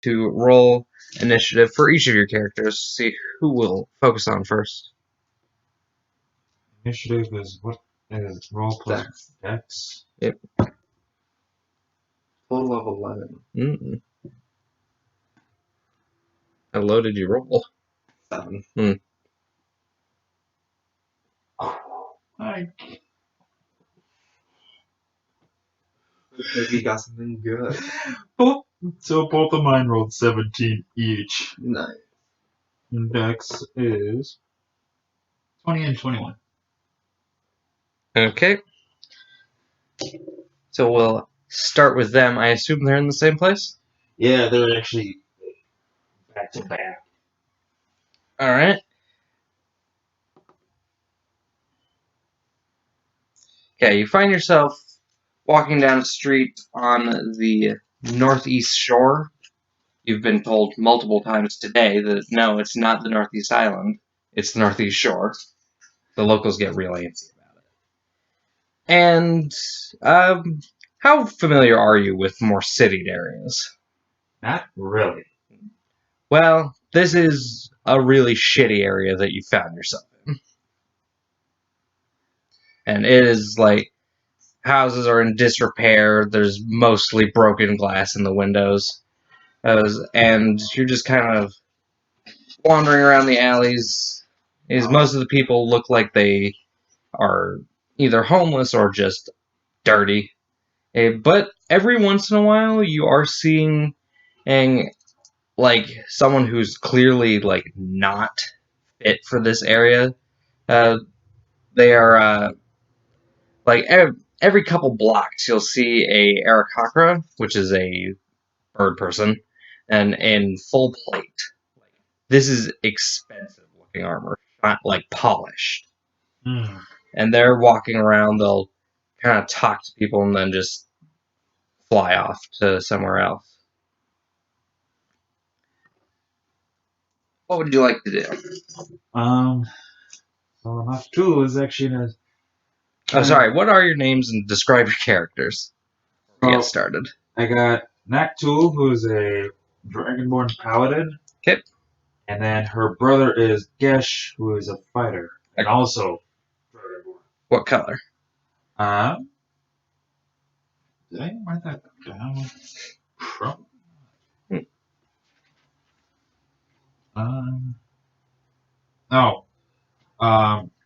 to roll initiative for each of your characters. See who will focus on first. Initiative is what is roll plus dex? Yep. Total of 11. Mm-mm. How low did you roll? 7. I Maybe you got something good. So both of mine rolled 17 each. Nice. And dex is 20 and 21. Okay. So we'll start with them. I assume they're in the same place? Yeah, they're actually back to back. Alright. Okay, you find yourself walking down a street on the northeast shore. You've been told multiple times today that no, it's not the northeast island. It's the northeast shore. The locals get real antsy about it. And how familiar are you with more citied areas? Not really. Well, this is a really shitty area that you found yourself in. And it is like houses are in disrepair. There's mostly broken glass in the windows. And you're just kind of wandering around the alleys. Most of the people look like they are either homeless or just dirty. But every once in a while, you are seeing like someone who's clearly like not fit for this area. They are like every couple blocks, you'll see a Arakakra, which is a bird person, and in full plate. This is expensive looking armor, not like polished. And they're walking around, they'll kind of talk to people and then just fly off to somewhere else. What would you like to do? So Knock 2 is actually in a... Oh, sorry, what are your names and describe your characters before we get started? I got Naktul, who's a Dragonborn Paladin. Okay. And then her brother is Gesh, who is a fighter. And also Dragonborn. What color? Did I write that down?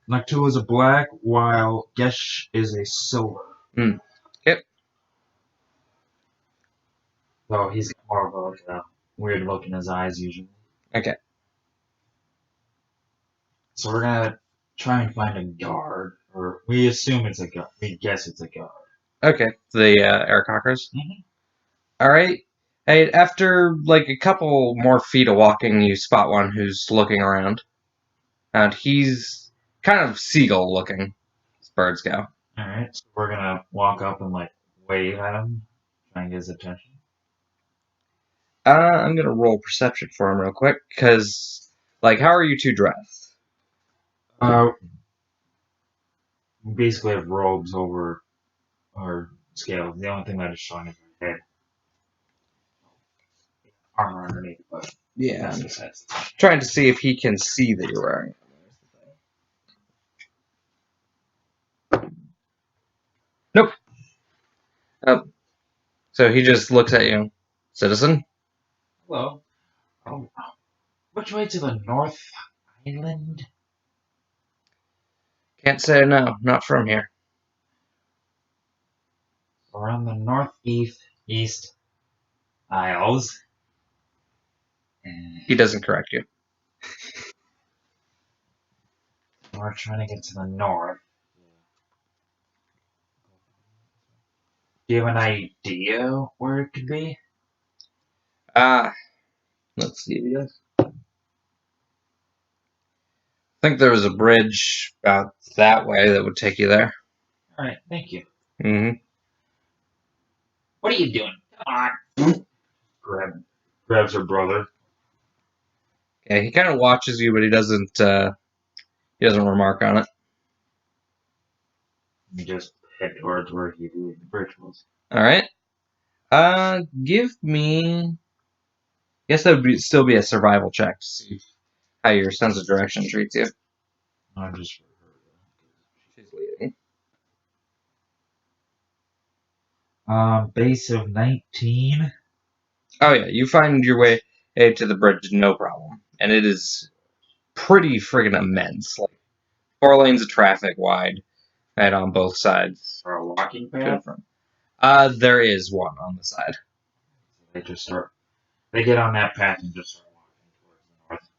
Naktul is a black, while Gesh is a silver. Yep. So he's more of a like, weird look in his eyes usually. Okay. So we're gonna try and find a guard, or we assume it's a guard. We guess it's a guard. Okay. The Arakakras? Mm-hmm. Alright. Hey, after like a couple more feet of walking, you spot one who's looking around. And he's kind of seagull looking, as birds go. Alright, so we're gonna walk up and like wave at him, try and get his attention. I'm gonna roll perception for him real quick, because, like, how are you two dressed? We basically have robes over our scales. The only thing that is showing is our head. Armor underneath, but Yeah. Trying to see if he can see that you're wearing it. Nope. So he just looks at you. Citizen? Hello. Which way to the North Island? Can't say no, not from here. We're on the northeast Isles. He doesn't correct you. We're trying to get to the north. Do you have an idea where it could be? Let's see if he does. I think there was a bridge about that way that would take you there. Alright, thank you. Mm-hmm. What are you doing? Come on. Grabs her brother. Yeah, he kind of watches you, but he doesn't remark on it. You just head towards where the bridge was. Alright. Give me Guess that would still be a survival check to see how your sense of direction treats you. I'm just for She's leading. her. Base of 19. Oh yeah, you find your way to the bridge, no problem, and it is pretty friggin' immense. Like 4 lanes of traffic wide, and on both sides. Or a walking To and path. from. There is one on the side. They just start. They get on that path and just start walking towards the north.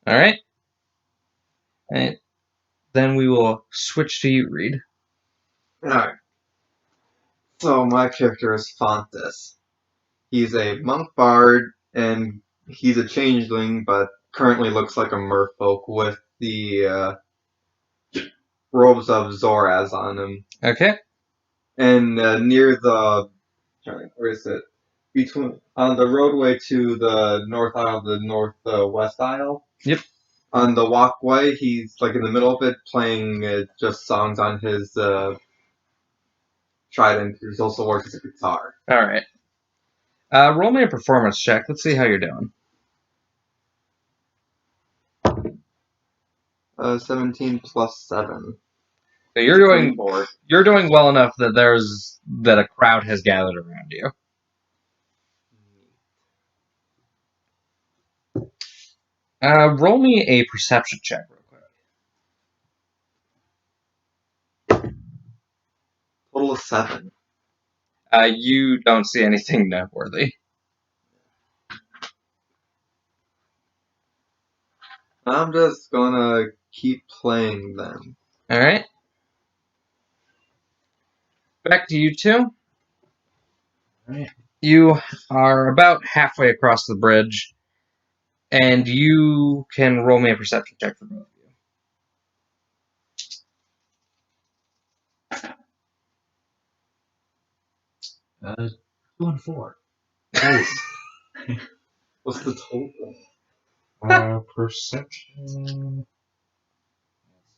All right. And then we will switch to you, Reed. Alright. So my character is Fontes. He's a monk bard, and he's a changeling, but currently looks like a merfolk with the robes of Zoraz on him. Okay. And near the, where is it? Between on the roadway to the north aisle, the northwest aisle. Yep. On the walkway, he's like in the middle of it, playing just songs on his trident. He also works as a guitar. All right. Roll me a performance check. Let's see how you're doing. 17 plus 7. So you're 24. doing well enough that a crowd has gathered around you. Roll me a perception check real quick. Total of 7. You don't see anything noteworthy. I'm just gonna keep playing them. All right. Back to you two. Right. You are about halfway across the bridge, and you can roll me a perception check for both of you. 2 and 4. What's the total? Perception.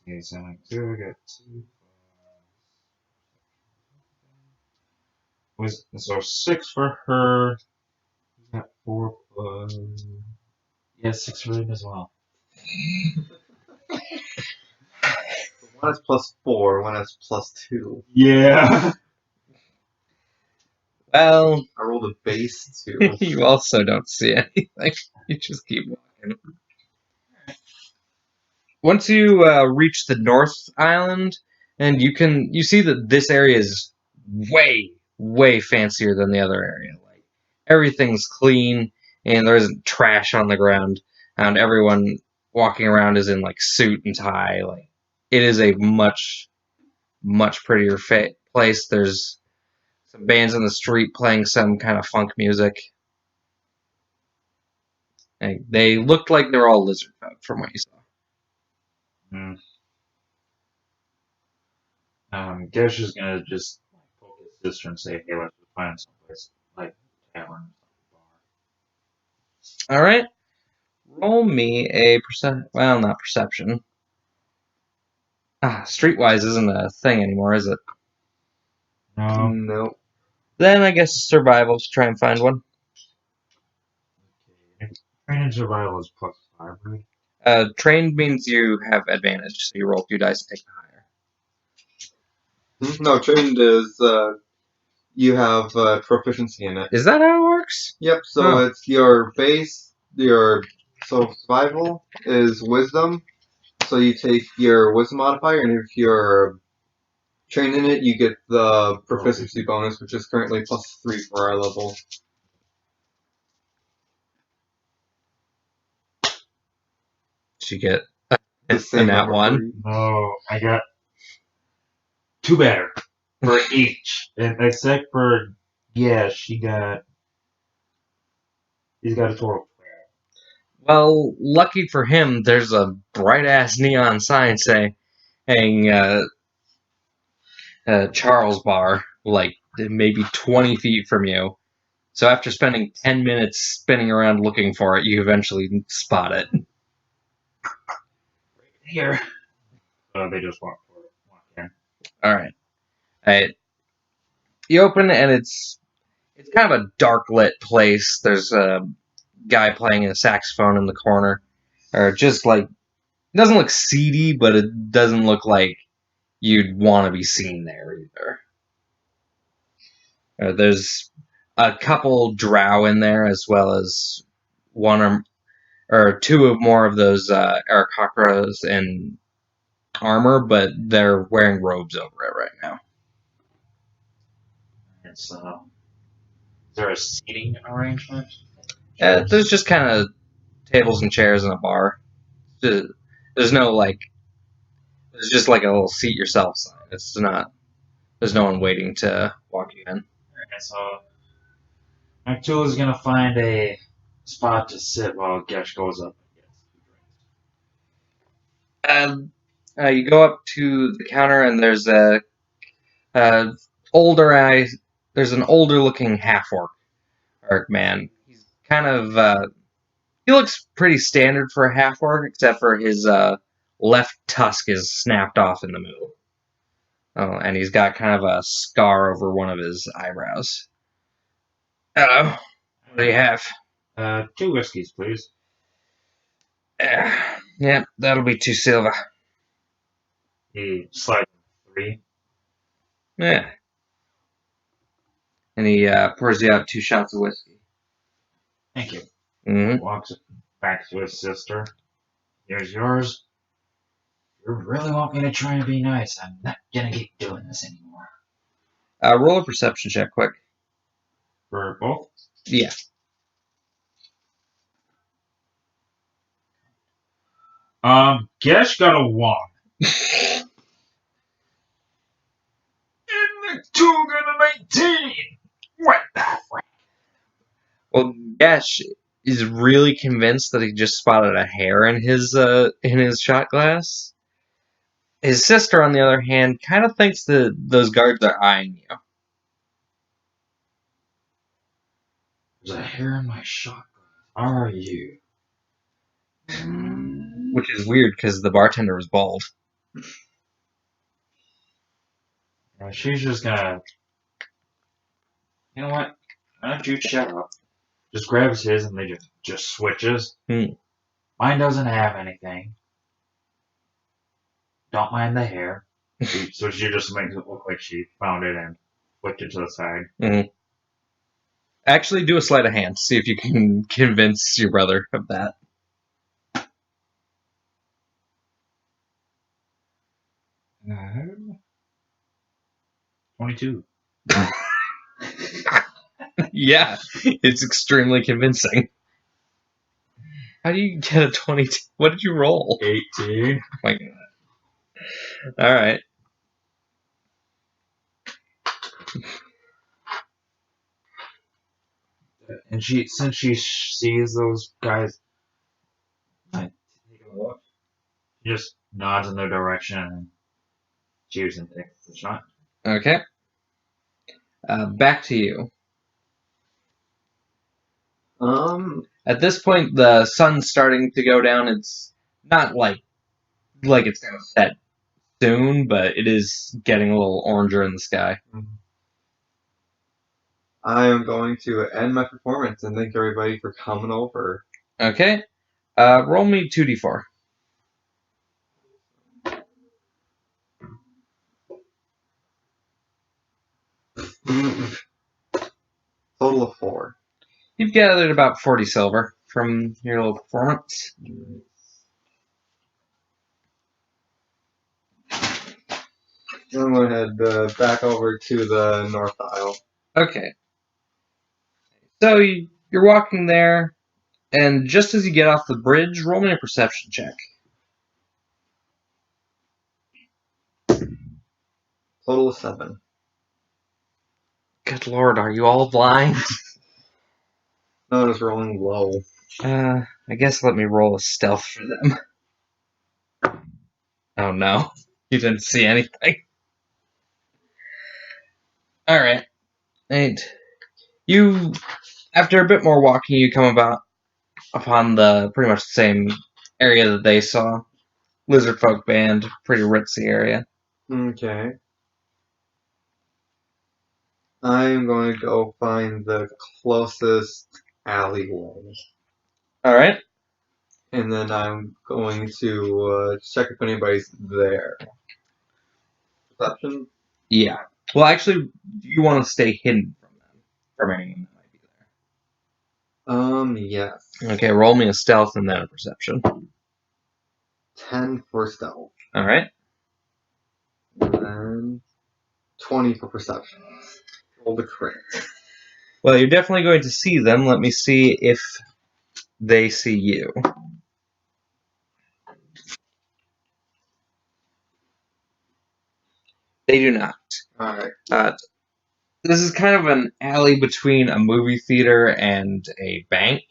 Let's see, so like 2, I got 2. So 6 for her. You got 4 plus. Yeah, 6 for him as well. One is plus 4, one is plus 2. Yeah. Well, I rolled a base 2. you also don't see anything. You just keep walking. Once you reach the North Island, and you see that this area is way fancier than the other area. Like everything's clean, and there isn't trash on the ground, and everyone walking around is in like suit and tie. Like it is a much prettier place. There's some bands in the street playing some kind of funk music. And they looked like they were all lizard folk from what you saw. Gesh is gonna just poke his sister and say, "Hey, let's find someplace like tavern, bar." All right. Roll me a well, not perception. Streetwise isn't a thing anymore, is it? No. Nope. Then I guess survival to try and find one. Okay. Training survival is plus 5, right? Trained means you have advantage, so you roll 2 dice and take the higher. No, trained is you have proficiency in it. Is that how it works? Yep. So Huh. it's your base. So survival is wisdom. So you take your wisdom modifier, and if you're trained in it, you get the proficiency bonus, which is currently plus 3 for our level. Did you get The a same nat number one? for you. No, I got 2 better for each, and except for he's got a total of 12. Well, lucky for him, there's a bright ass neon sign saying Charles Bar, like maybe 20 feet from you. So after spending 10 minutes spinning around looking for it, you eventually spot it. Here. They just walk in. All right. You open and it's kind of a dark lit place. There's guy playing a saxophone in the corner, or just like it doesn't look seedy, but it doesn't look like you'd want to be seen there either. There's a couple drow in there, as well as one or two of more of those Aarakocras in armor, but they're wearing robes over it right now. It's, is there a seating arrangement? There's just kind of tables and chairs and a bar. There's no like. There's just like a little seat yourself sign. It's not. There's no one waiting to walk you in. Okay, so McTool is gonna find a spot to sit while Gesh goes up and gets You go up to the counter and there's a older eye. There's an older looking half orc man. He's kind of he looks pretty standard for a half orc, except for his left tusk is snapped off in the middle. Oh, and he's got kind of a scar over one of his eyebrows. Hello, what do you have? 2 whiskeys, please. Yeah, that'll be 2 silver. He slides 3. Yeah. And he pours you out 2 shots of whiskey. Thank you. Mm-hmm. Walks back to his sister. Here's yours. You really want me to try and be nice? I'm not gonna keep doing this anymore. Roll a perception check, quick. For both? Yeah. Gesh got a 1. And McTool got a 19! What the frick? Well, Gesh is really convinced that he just spotted a hair in his shot glass. His sister, on the other hand, kind of thinks that those guards are eyeing you. There's a hair in my shot glass. Are you? Which is weird because the bartender was bald. She's just gonna. You know what? Why don't you shut up? Just grabs his and they just switches. Hmm. Mine doesn't have anything. Don't mind the hair. So she just makes it look like she found it and flicked it to the side. Mm-hmm. Actually, do a sleight of hand. See if you can convince your brother of that. 22. Yeah, it's extremely convincing. How do you get a 22? What did you roll? 18. My God. All right. And since she sees those guys, like, take a look, she just nods in their direction and cheers and takes the shot. Okay. Back to you. At this point, the sun's starting to go down. It's not like it's going to set soon, but it is getting a little oranger in the sky. I am going to end my performance and thank everybody for coming over. Okay. Roll me 2d4. Total of 4. You've gathered about 40 silver from your little performance. I'm going to head back over to the north aisle. Okay. So you're walking there, and just as you get off the bridge, roll me a perception check. Total of 7. Good lord, are you all blind? No, just rolling low. I guess let me roll a stealth for them. Oh no, you didn't see anything. Alright. You, after a bit more walking, you come upon the pretty much the same area that they saw. Lizard folk band, pretty ritzy area. Okay. I'm going to go find the closest alleyway. All right. and then I'm going to check if anybody's there. Perception? Yeah. Well, actually, do you want to stay hidden from them, from anyone that might be Yes. there? Okay. Roll me a stealth and then a perception. 10 for stealth. All right. And then 20 for perception. Roll the crit. Well, you're definitely going to see them. Let me see if they see you. They do not. Alright. This is kind of an alley between a movie theater and a bank.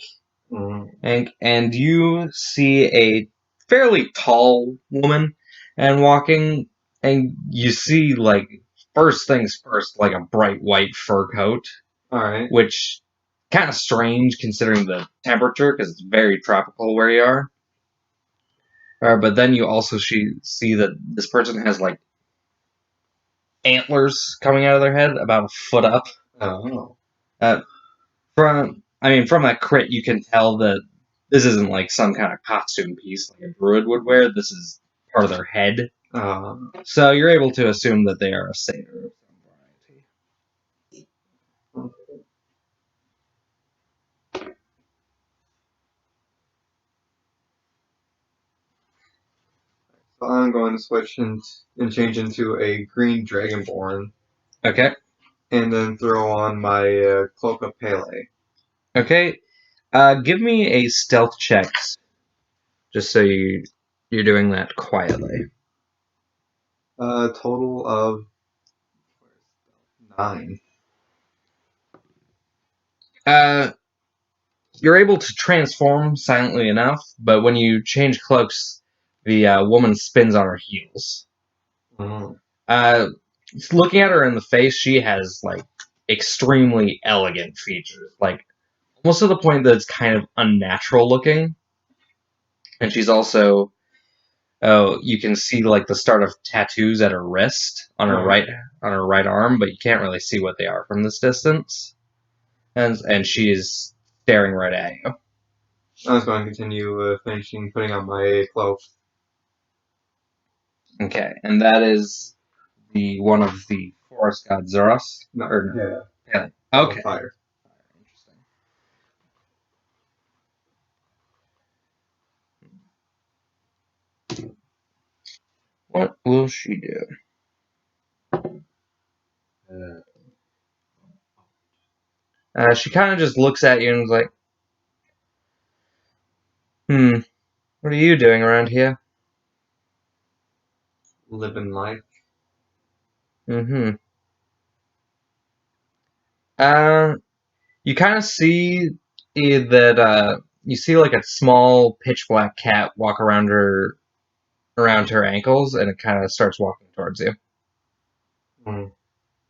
And you see a fairly tall woman and walking, and you see, like, first things first, like a bright white fur coat, Alright. which kind of strange considering the temperature because it's very tropical where you are. But then you also see that this person has like antlers coming out of their head about a foot up. Oh. From that crit, you can tell that this isn't like some kind of costume piece like a druid would wear. This is part of their head. So you're able to assume that they are a satyr of some variety. So I'm going to switch and change into a green dragonborn. Okay. And then throw on my cloak of Pele. Okay. Give me a stealth check, just so you're doing that quietly. Total of 9. You're able to transform silently enough, but when you change cloaks, the woman spins on her heels. Looking at her in the face, she has like extremely elegant features, like almost to the point that it's kind of unnatural looking. And she's also, you can see like the start of tattoos at her wrist on her right arm, but you can't really see what they are from this distance. And she is staring right at you. I was going to continue putting on my cloak. Okay, and that is the one of the forest god Zoros? No, Yeah. Okay. Fire. Interesting. What will she do? She kind of just looks at you and is like, what are you doing around here? Living life. Mm-hmm. You kind of see that you see like a small pitch black cat walk around her ankles, and it kind of starts walking towards you.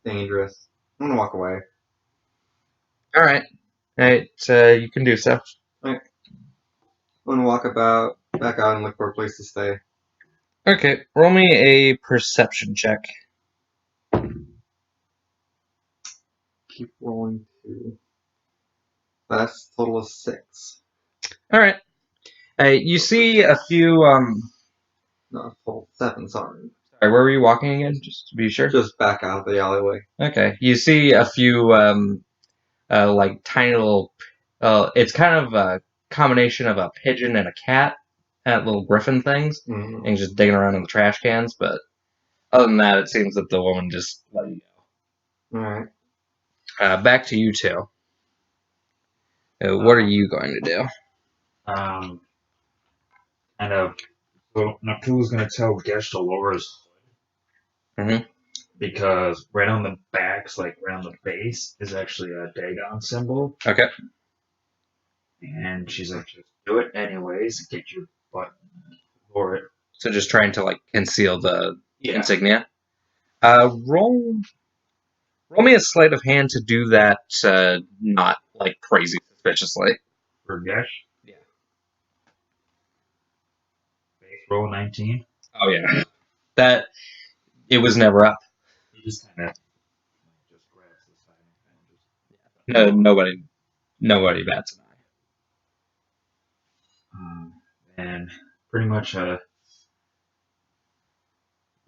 Dangerous. I'm gonna walk away. All right, you can do so. I'm gonna walk back out and look for a place to stay. Okay, roll me a perception check. Keep rolling 2. That's a total of 6. All right. You see a few. No, total 7. Sorry. Sorry, where were you walking again? Just to be sure. Just back out the alleyway. Okay. You see a few like tiny little. It's kind of a combination of a pigeon and a cat, little griffin things, and just digging around in the trash cans. But other than that, it seems that the woman just let you go. All right. Back to you two. What are you going to do? Kind of. So Naku's gonna tell Gesh to lower his hood. Because right on the back, like right on the base, is actually a Dagon symbol. Okay. And she's like, just do it anyways, get your butt for it. So just trying to like conceal the insignia. Roll me a sleight of hand to do that, not like crazy suspiciously. For Gesh? Yeah. Base roll 19. Oh yeah. That it was never up. He just kind of just grabs the side and No, nobody bats an eye. And pretty much,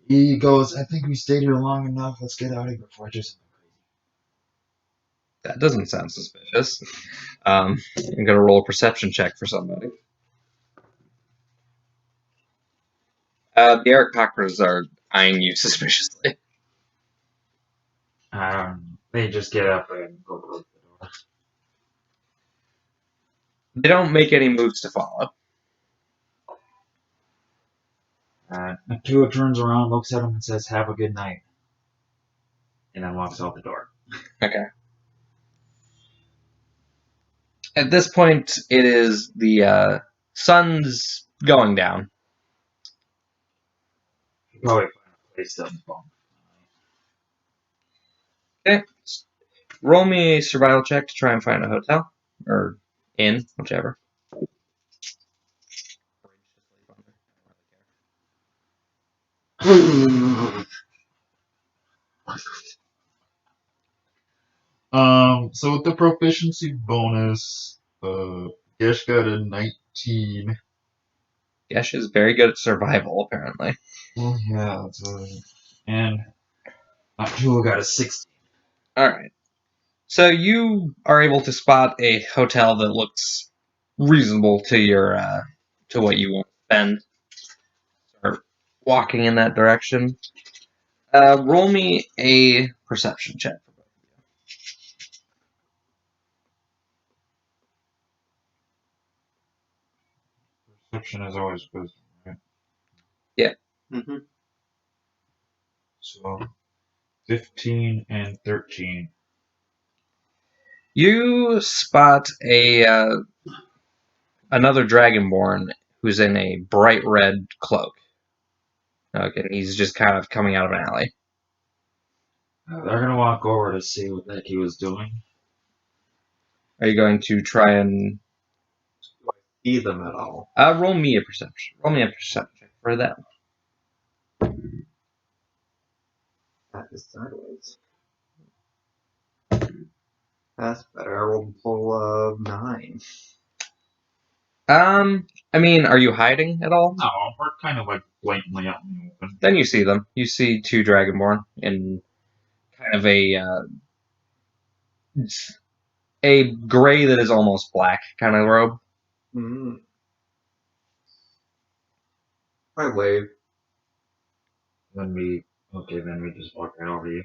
he goes, I think we stayed here long enough. Let's get out of here before I do something crazy. That doesn't sound suspicious. I'm gonna roll a perception check for somebody. The Eric Cockers are eyeing you suspiciously. They just get up and go close the door. They don't make any moves to follow. Nakua turns around, looks at him, and says, "Have a good night," and then walks out the door. Okay. At this point, it is the sun's going down. Should probably find a place to bunk. Okay. Roll me a survival check to try and find a hotel. Or inn, whichever. So with the proficiency bonus, Gish got a 19. Gesh is very good at survival, apparently. Well, yeah, that's and Nakua got a 16. Alright. So you are able to spot a hotel that looks reasonable to your to what you want to spend. Start walking in that direction. Roll me a perception check. Perception is always wisdom, right? Yeah. Mm-hmm. So 15 and 13. You spot a another dragonborn who's in a bright red cloak. Okay, he's just kind of coming out of an alley. They're gonna walk over to see what the heck he was doing. Are you going to try and See them at all? roll me a perception? Roll me a perception check for that. That is sideways. That's better. I rolled a full of 9. I mean, are you hiding at all? No, we're kind of like blatantly out in the open. Then you see them. You see two dragonborn in kind of a gray that is almost black kind of robe. Mm-hmm. I wave. Then we just walk right over to you.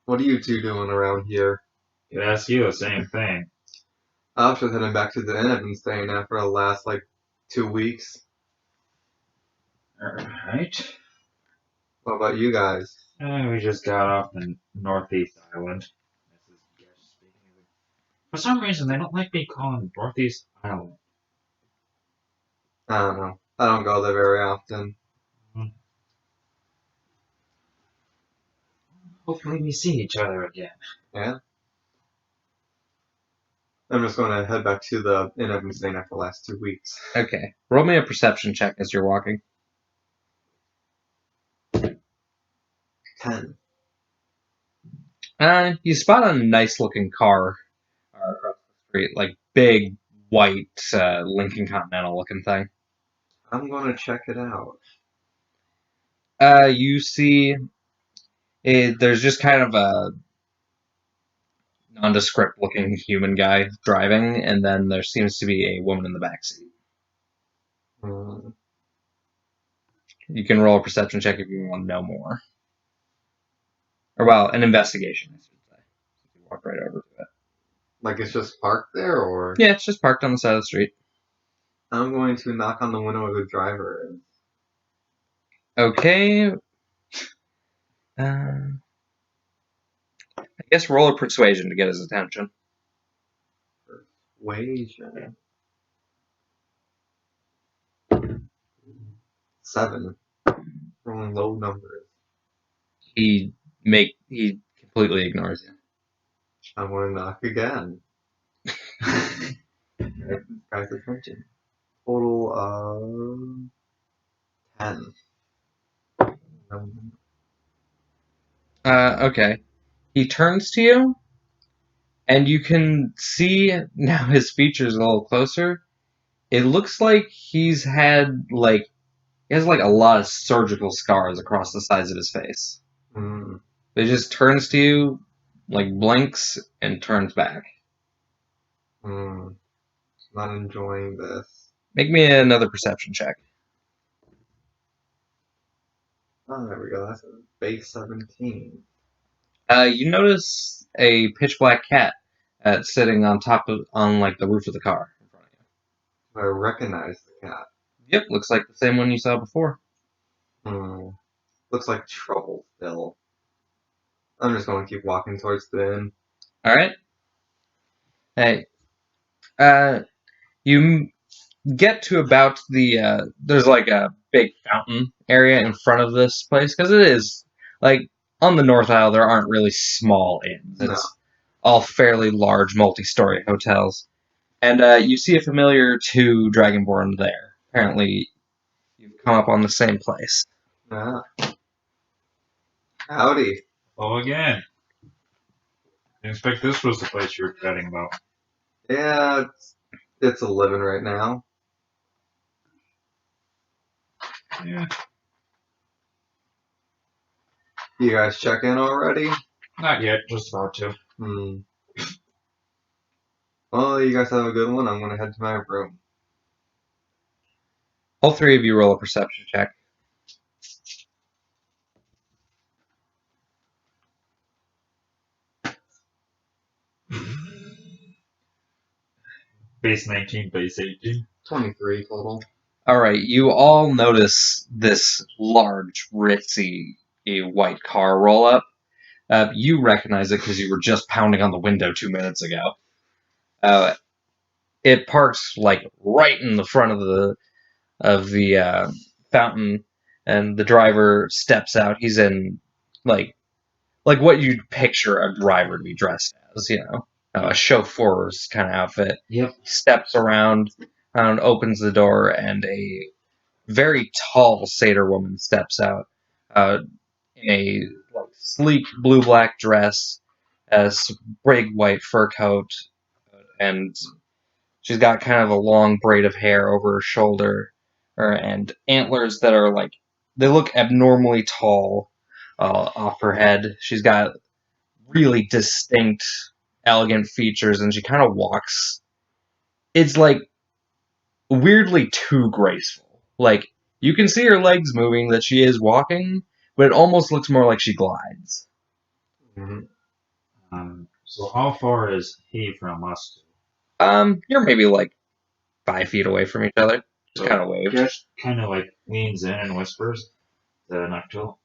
What are you two doing around here? Could ask you the same thing. I was just heading back to the inn I've been staying at for the last, 2 weeks. Alright. What about you guys? We just got off the Northeast Island. This is Gesh speaking. For some reason, they don't like me calling Northeast Island. I don't know. I don't go there very often. Hopefully we see each other again. Yeah? I'm just going to head back to the inn I've been staying at for the last 2 weeks. Okay. Roll me a perception check as you're walking. 10. You spot a nice looking car across the street, like big white Lincoln Continental looking thing. I'm going to check it out. You see there's just kind of a nondescript looking human guy driving, and then there seems to be a woman in the backseat. Mm. You can roll a perception check if you want to know more. Or, well, an investigation, I should say. You walk right over to it. It's just parked there, or? Yeah, it's just parked on the side of the street. I'm going to knock on the window of the driver. Okay. I guess roll a persuasion to get his attention. Persuasion. 7. Rolling low numbers. He completely ignores you. I'm going to knock again. Get this guy's attention. Total of 10. Okay. He turns to you, and you can see now his features a little closer. It looks like he has like a lot of surgical scars across the sides of his face. Mm. It just turns to you, like blinks, and turns back. Mm. Not enjoying this. Make me another perception check. Oh, there we go. That's a base 17. You notice a pitch black cat sitting on like the roof of the car in front of you. I recognize the cat. Yep, looks like the same one you saw before. Hmm. Looks like trouble still. I'm just going to keep walking towards the inn. All right. Hey, you get to about there's like a big fountain area in front of this place because it is like on the North Isle there aren't really small inns. No. It's all fairly large multi-story hotels. And you see a familiar to Dragonborn there. Apparently, you've come up on the same place. Ah. Howdy. Oh, again. Didn't expect this was the place you were chatting about. Yeah, it's a living right now. Yeah. You guys check in already? Not yet, just about to. Hmm. Well, you guys have a good one. I'm going to head to my room. All three of you roll a perception check. Base 19, base 18. 23 total. All right, you all notice this large, ritzy, white car roll up. You recognize it because you were just pounding on the window 2 minutes ago. It parks like right in the front of the fountain, and the driver steps out. He's in like what you'd picture a driver to be dressed as, a chauffeur's kind of outfit. Yep. Steps around and opens the door, and a very tall satyr woman steps out in a sleek blue-black dress, a big white fur coat, and she's got kind of a long braid of hair over her shoulder, and antlers that are like they look abnormally tall off her head. She's got really distinct, elegant features, and she kind of walks. It's like weirdly too graceful. Like you can see her legs moving, that she is walking, but it almost looks more like she glides. Mm-hmm. So how far is he from us? You're maybe like 5 feet away from each other. Just So kind of wave. Just kind of like leans in and whispers to Noctil.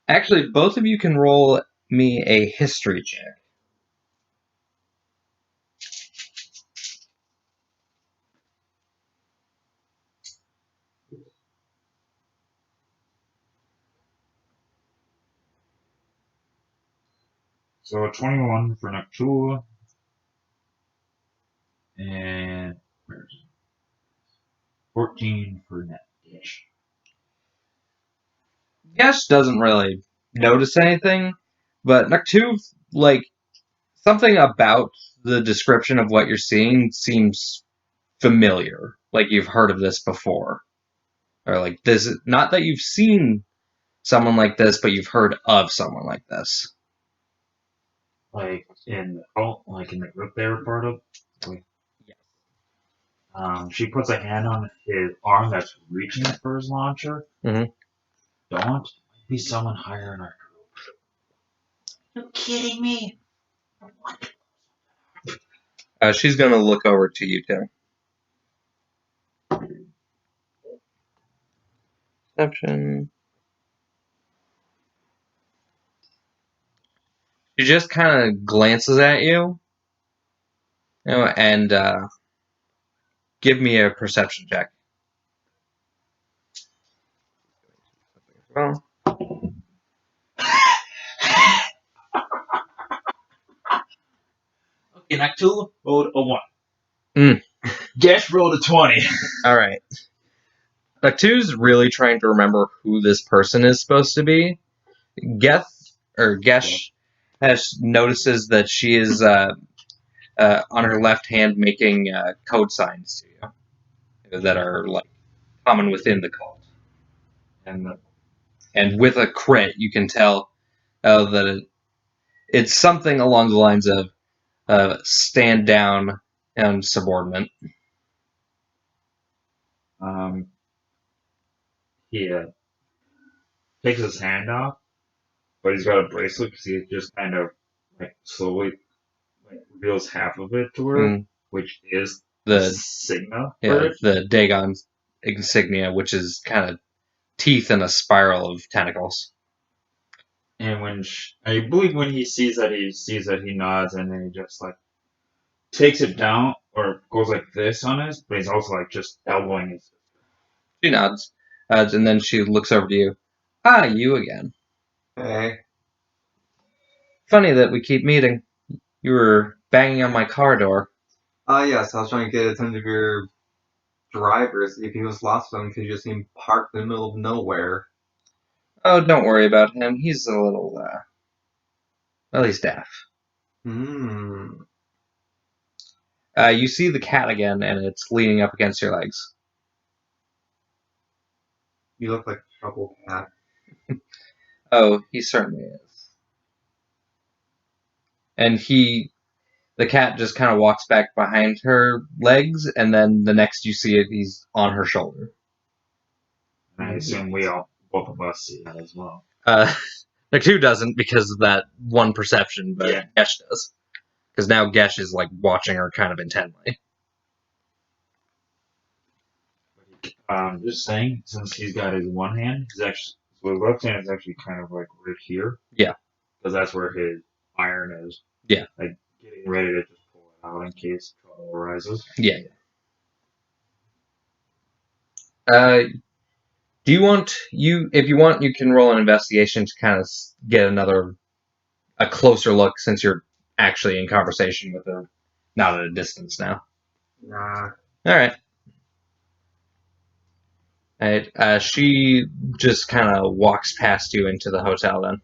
Actually, both of you can roll me a history check. So 21 for Noctua. And where's it? 14 for Netish. Gesh doesn't really notice anything, but Noctuve, like, something about the description of what you're seeing seems familiar. Like you've heard of this before. Or like this, not that you've seen someone like this, but you've heard of someone like this. Like in the group they were part of. Like, she puts a hand on his arm that's reaching for his launcher. Mhm. Don't be someone higher in our group. You're kidding me. She's gonna look over to you, Tim. Perception. She just kind of glances at you, and give me a perception check. Well, Okay, Noctil rolled a 1. Mm. Gesh rolled a 20. all right. Noctuve's really trying to remember who this person is supposed to be. Gesh notices that she is on her left hand, making code signs to you that are like common within the cult. And with a crit, you can tell that it's something along the lines of stand down and subordinate. He takes his hand off, but he's got a bracelet because he just kind of like slowly reveals half of it to her, which is the sigma for it. The Dagon insignia, which is kind of teeth in a spiral of tentacles. And I believe when he sees that, he nods, and then he just like takes it down or goes like this on it, but he's also like just elbowing his sister. She nods, and then she looks over to you. Ah, you again. Hey. Funny that we keep meeting. You were banging on my car door. Yes, I was trying to get attention of your drivers. If he was lost with them, because you just seem parked in the middle of nowhere. Oh, don't worry about him. He's a little, well, he's deaf. You see the cat again, and it's leaning up against your legs. You look like a troubled cat. Oh, he certainly is. And the cat just kind of walks back behind her legs, and then the next you see it, he's on her shoulder. And I assume both of us see that as well. Naku doesn't because of that one perception, but Yeah. Gesh does. Because now Gesh is like watching her kind of intently. Just saying, since he's got his one hand, his left hand is actually kind of like right here. Yeah. Because that's where his iron is. Yeah. Like getting ready to just pull it out in case trouble arises. Yeah. Do you want if you want, you can roll an investigation to kind of get a closer look since you're actually in conversation with her, not at a distance now. Nah. All right. She just kind of walks past you into the hotel then.